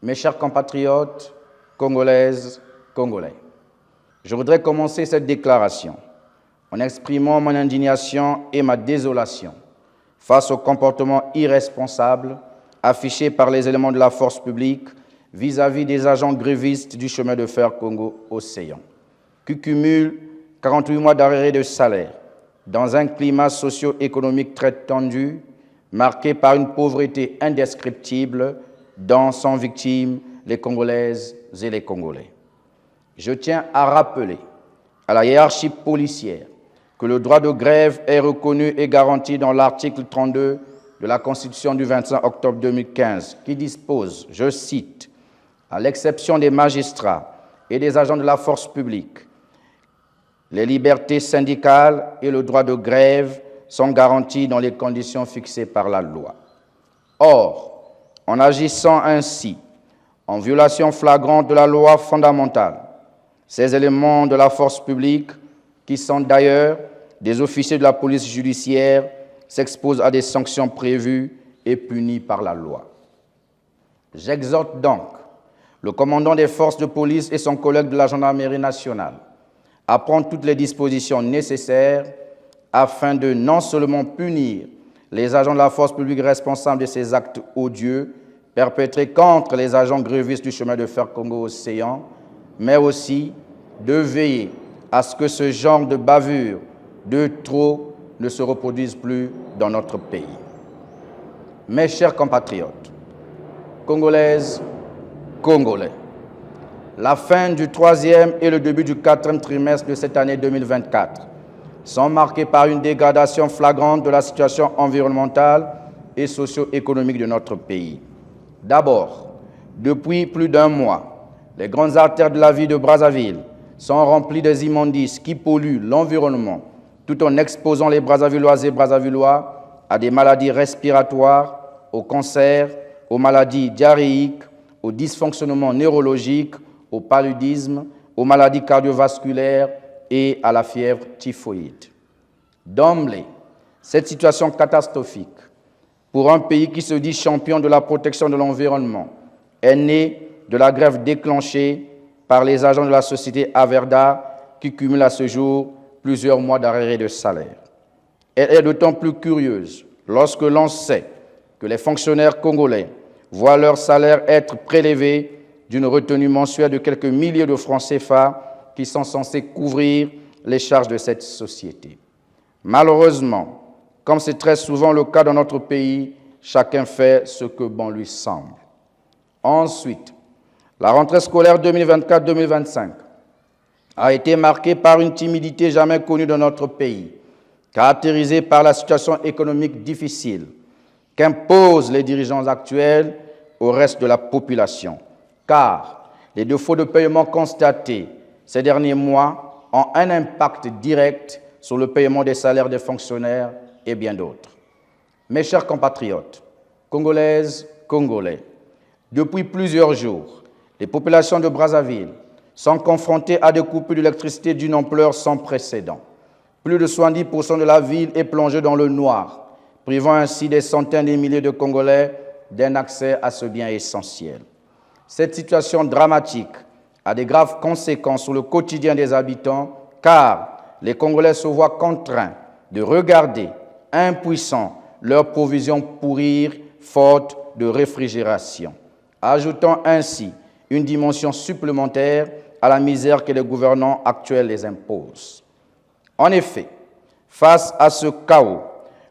Mes chers compatriotes, Congolaises, Congolais, je voudrais commencer cette déclaration en exprimant mon indignation et ma désolation face au comportement irresponsable affiché par les éléments de la force publique vis-à-vis des agents grévistes du chemin de fer Congo-Océan, qui cumulent 48 mois d'arrêt de salaire dans un climat socio-économique très tendu, marqué par une pauvreté indescriptible dont sont victimes les Congolaises et les Congolais. Je tiens à rappeler à la hiérarchie policière que le droit de grève est reconnu et garanti dans l'article 32 de la Constitution du 25 octobre 2015, qui dispose, je cite, « À l'exception des magistrats et des agents de la force publique, les libertés syndicales et le droit de grève sont garantis dans les conditions fixées par la loi. » Or, en agissant ainsi, en violation flagrante de la loi fondamentale, ces éléments de la force publique, qui sont d'ailleurs des officiers de la police judiciaire, s'exposent à des sanctions prévues et punies par la loi. J'exhorte donc le commandant des forces de police et son collègue de la gendarmerie nationale à prendre toutes les dispositions nécessaires afin de non seulement punir les agents de la force publique responsables de ces actes odieux perpétrés contre les agents grévistes du chemin de fer Congo-Océan, mais aussi de veiller à ce que ce genre de bavure de trop ne se reproduise plus dans notre pays. Mes chers compatriotes, Congolaises, Congolais, la fin du 3e et le début du 4e trimestre de cette année 2024 sont marqués par une dégradation flagrante de la situation environnementale et socio-économique de notre pays. D'abord, depuis plus d'un mois, les grandes artères de la ville de Brazzaville sont remplies des immondices qui polluent l'environnement tout en exposant les Brazzavilloises et Brazzavillois à des maladies respiratoires, au cancer, aux maladies diarrhéiques, aux dysfonctionnements neurologiques, au paludisme, aux maladies cardiovasculaires et à la fièvre typhoïde. D'emblée, cette situation catastrophique pour un pays qui se dit champion de la protection de l'environnement est née de la grève déclenchée par les agents de la société Averda qui cumulent à ce jour plusieurs mois d'arrêt de salaire. Elle est d'autant plus curieuse lorsque l'on sait que les fonctionnaires congolais voient leur salaire être prélevé d'une retenue mensuelle de quelques milliers de francs CFA qui sont censés couvrir les charges de cette société. Malheureusement, comme c'est très souvent le cas dans notre pays, chacun fait ce que bon lui semble. Ensuite, la rentrée scolaire 2024-2025 a été marquée par une timidité jamais connue dans notre pays, caractérisée par la situation économique difficile qu'imposent les dirigeants actuels au reste de la population, car les défauts de paiement constatés ces derniers mois ont un impact direct sur le paiement des salaires des fonctionnaires et bien d'autres. Mes chers compatriotes, Congolaises, Congolais, depuis plusieurs jours, les populations de Brazzaville sont confrontées à des coupures d'électricité d'une ampleur sans précédent. Plus de 70% de la ville est plongée dans le noir, privant ainsi des centaines de milliers de Congolais d'un accès à ce bien essentiel. Cette situation dramatique a de graves conséquences sur le quotidien des habitants, car les Congolais se voient contraints de regarder, impuissants, leurs provisions pourrir faute de réfrigération, ajoutant ainsi une dimension supplémentaire à la misère que les gouvernants actuels les imposent. En effet, face à ce chaos,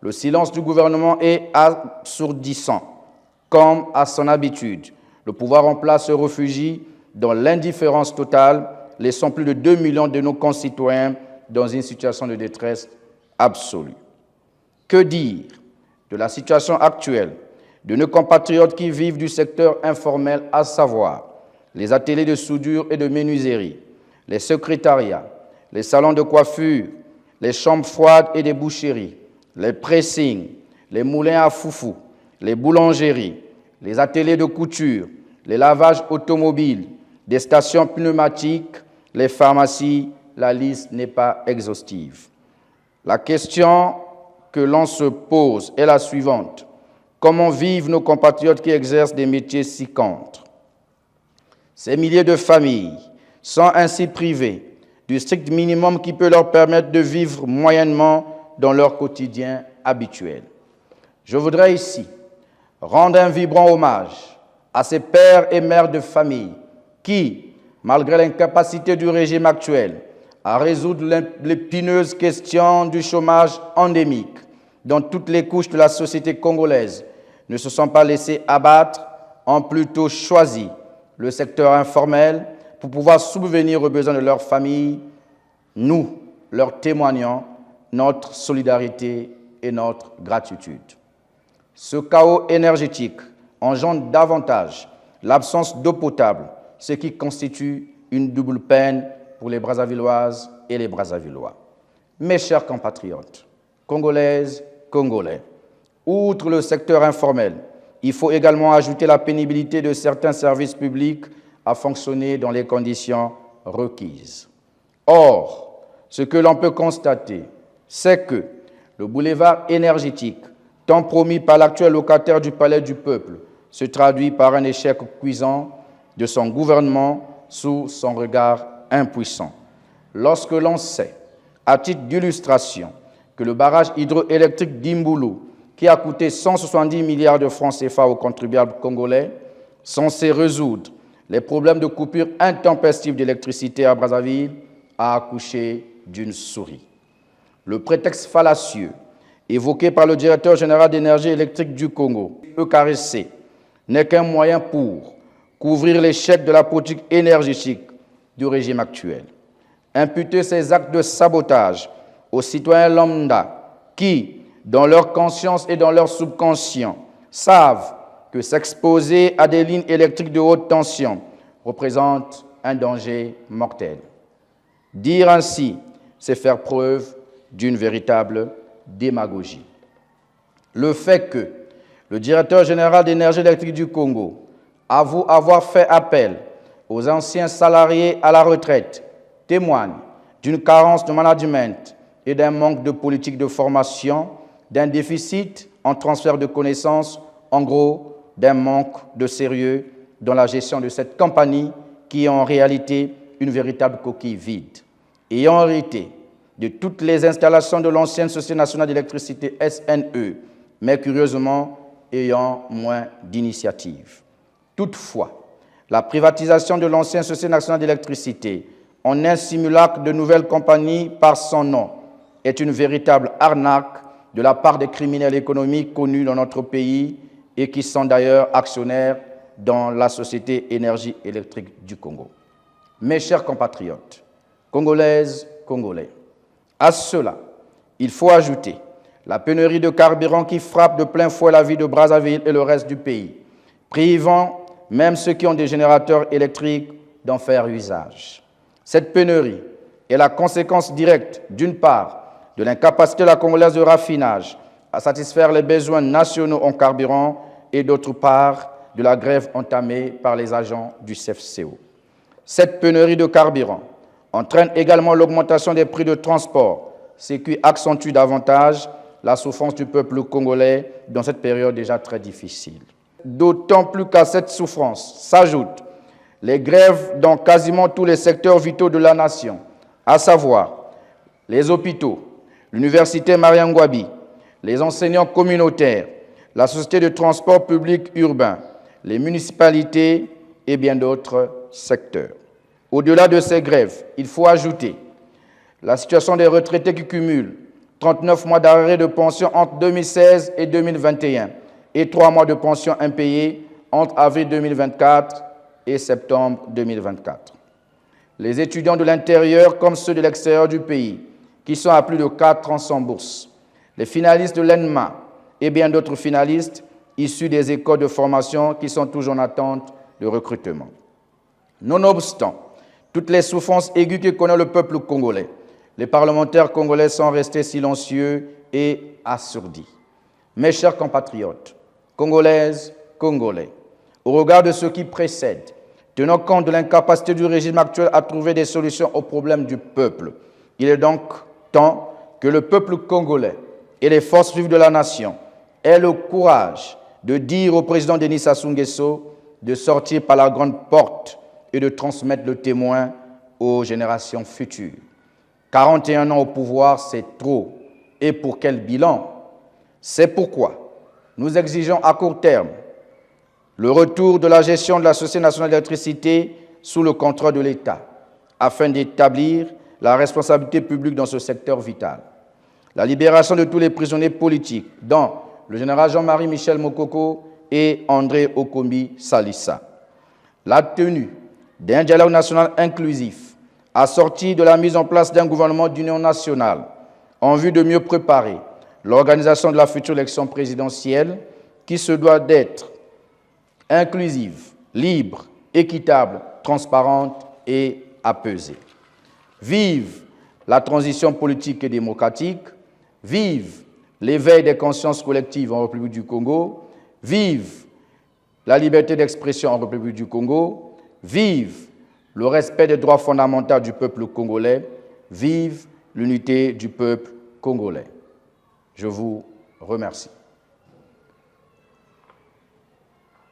le silence du gouvernement est assourdissant. Comme à son habitude, le pouvoir en place se réfugie dans l'indifférence totale, laissant plus de 2 millions de nos concitoyens dans une situation de détresse absolue. Que dire de la situation actuelle de nos compatriotes qui vivent du secteur informel, à savoir les ateliers de soudure et de menuiserie, les secrétariats, les salons de coiffure, les chambres froides et des boucheries, les pressings, les moulins à foufou, les boulangeries, les ateliers de couture, les lavages automobiles, des stations pneumatiques, les pharmacies, la liste n'est pas exhaustive. La question que l'on se pose est la suivante. Comment vivent nos compatriotes qui exercent des métiers si contre? Ces milliers de familles sont ainsi privées du strict minimum qui peut leur permettre de vivre moyennement dans leur quotidien habituel. Je voudrais ici rendre un vibrant hommage à ces pères et mères de famille qui, malgré l'incapacité du régime actuel à résoudre l'épineuse question du chômage endémique dans toutes les couches de la société congolaise, ne se sont pas laissés abattre, ont plutôt choisi le secteur informel pour pouvoir subvenir aux besoins de leur famille. Nous leur témoignons notre solidarité et notre gratitude. Ce chaos énergétique engendre davantage l'absence d'eau potable, ce qui constitue une double peine pour les Brazzavilloises et les Brazzavillois. Mes chers compatriotes, Congolaises, Congolais, outre le secteur informel, il faut également ajouter la pénibilité de certains services publics à fonctionner dans les conditions requises. Or, ce que l'on peut constater, c'est que le boulevard énergétique, tant promis par l'actuel locataire du Palais du Peuple, se traduit par un échec cuisant de son gouvernement sous son regard impuissant. Lorsque l'on sait, à titre d'illustration, que le barrage hydroélectrique d'Imbulu, qui a coûté 170 milliards de francs CFA aux contribuables congolais, censé résoudre les problèmes de coupure intempestive d'électricité à Brazzaville, a accouché d'une souris. Le prétexte fallacieux évoqué par le directeur général d'énergie électrique du Congo, EKRC, n'est qu'un moyen pour couvrir l'échec de la politique énergétique du régime actuel. Imputer ces actes de sabotage aux citoyens lambda qui, dans leur conscience et dans leur subconscient, savent que s'exposer à des lignes électriques de haute tension représente un danger mortel. Dire ainsi, c'est faire preuve d'une véritable démagogie. Le fait que le directeur général d'énergie électrique du Congo avoue avoir fait appel aux anciens salariés à la retraite témoigne d'une carence de management et d'un manque de politique de formation, d'un déficit en transfert de connaissances, en gros, d'un manque de sérieux dans la gestion de cette compagnie qui est en réalité une véritable coquille vide. Ayant hérité de toutes les installations de l'ancienne Société nationale d'électricité SNE, mais curieusement ayant moins d'initiative. Toutefois, la privatisation de l'ancienne Société nationale d'électricité en un simulacre de nouvelles compagnies par son nom est une véritable arnaque de la part des criminels économiques connus dans notre pays et qui sont d'ailleurs actionnaires dans la Société Énergie électrique du Congo. Mes chers compatriotes, Congolaises, Congolais, à cela, il faut ajouter la pénurie de carburant qui frappe de plein fouet la vie de Brazzaville et le reste du pays, privant même ceux qui ont des générateurs électriques d'en faire usage. Cette pénurie est la conséquence directe, d'une part, de l'incapacité de la Congolaise de raffinage à satisfaire les besoins nationaux en carburant et d'autre part, de la grève entamée par les agents du CFCO. Cette pénurie de carburant entraîne également l'augmentation des prix de transport, ce qui accentue davantage la souffrance du peuple congolais dans cette période déjà très difficile. D'autant plus qu'à cette souffrance s'ajoutent les grèves dans quasiment tous les secteurs vitaux de la nation, à savoir les hôpitaux, l'université Mariangwabi, les enseignants communautaires, la société de transport public urbain, les municipalités et bien d'autres secteurs. Au-delà de ces grèves, il faut ajouter la situation des retraités qui cumulent 39 mois d'arrêt de pension entre 2016 et 2021 et 3 mois de pension impayés entre avril 2024 et septembre 2024. Les étudiants de l'intérieur comme ceux de l'extérieur du pays, qui sont à plus de 4 ans sans bourse, les finalistes de l'ENMA et bien d'autres finalistes issus des écoles de formation qui sont toujours en attente de recrutement. Nonobstant toutes les souffrances aiguës que connaît le peuple congolais, les parlementaires congolais sont restés silencieux et assourdis. Mes chers compatriotes, Congolaises, Congolais, au regard de ce qui précède, tenant compte de l'incapacité du régime actuel à trouver des solutions aux problèmes du peuple, il est donc temps que le peuple congolais et les forces vives de la nation aient le courage de dire au président Denis Sassou Nguesso de sortir par la grande porte et de transmettre le témoin aux générations futures. 41 ans au pouvoir, c'est trop. Et pour quel bilan? C'est pourquoi nous exigeons à court terme le retour de la gestion de la Société nationale d'électricité sous le contrôle de l'État, afin d'établir la responsabilité publique dans ce secteur vital. La libération de tous les prisonniers politiques, dont le général Jean-Marie Michel Mokoko et André Okombi Salissa. La tenue d'un dialogue national inclusif, assorti de la mise en place d'un gouvernement d'union nationale, en vue de mieux préparer l'organisation de la future élection présidentielle, qui se doit d'être inclusive, libre, équitable, transparente et apaisée. Vive la transition politique et démocratique, vive l'éveil des consciences collectives en République du Congo, vive la liberté d'expression en République du Congo, vive le respect des droits fondamentaux du peuple congolais, vive l'unité du peuple congolais. Je vous remercie.